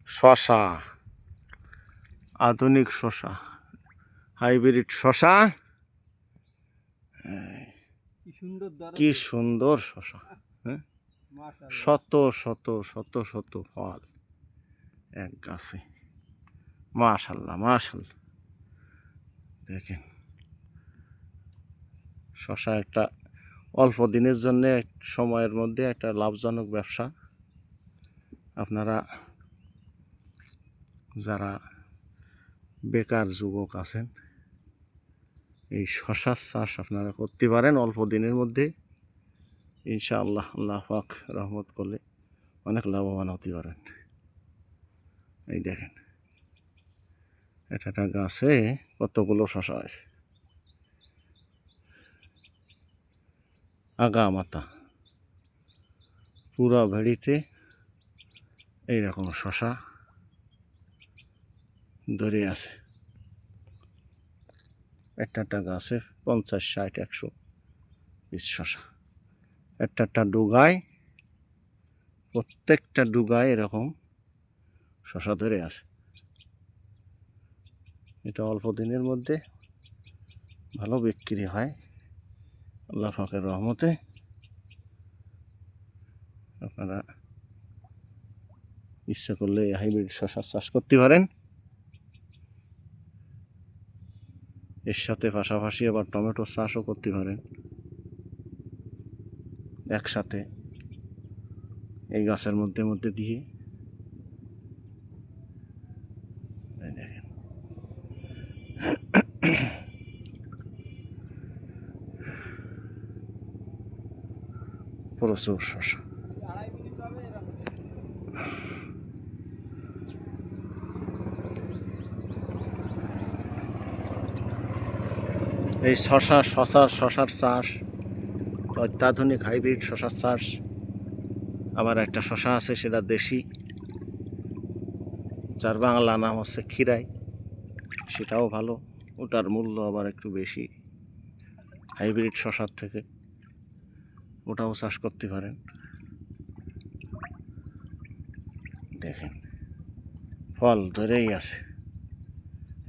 শশা, আধুনিক শশা, হাইব্রিড শশা। কি সুন্দর শশা, হ্যাঁ, শত শত শত শত ফল এক গাছে। মাশাল্লাহ মাশাল্লাহ, দেখেন শশা একটা অল্প দিনের জন্য সময়ের মধ্যে একটা লাভজনক ব্যবসা। আপনারা যারা বেকার যুবক আছেন, এই শশার চাষ আপনারা করতে পারেন অল্প দিনের মধ্যে। ইনশাআল্লাহ আল্লাহ পাক রহমত করলে অনেক লাভবান হতে পারেন। এই দেখেন একটা গাছে কতগুলো শশা আছে, আগা মাথা পুরা ভেড়িতে এইরকম শশা ধরে আছে। একটা গাছে 50, 60, 100 পিস শশা। একটা ডুগায়, প্রত্যেকটা ডুগায় এরকম শশা ধরে আছে। এটা অল্প দিনের মধ্যে ভালো বিক্রি হয় আল্লাহ পাকের রহমতে। আপনারা ইচ্ছা করলে হাইব্রিড শশার চাষ করতে পারেন। এর সাথে পাশাপাশি আবার টমেটো চাষও করতে পারেন একসাথে এই গাছের মধ্যে মধ্যে দিয়ে। দেখেন প্রচুর শশা। এই শশার চাষ, অত্যাধুনিক হাইব্রিড শশার চাষ। আবার একটা শশা আছে সেটা দেশি, যার বাংলা নাম হচ্ছে খিরাই, সেটাও ভালো। ওটার মূল্য আবার একটু বেশি হাইব্রিড শশার থেকে, ওটাও চাষ করতে পারেন। দেখেন ফল ধরেই আছে,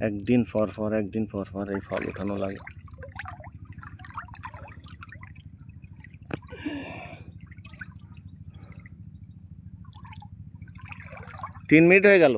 একদিন পর পর এই ফল উঠানো লাগে। 3 মিনিট হয়ে গেল।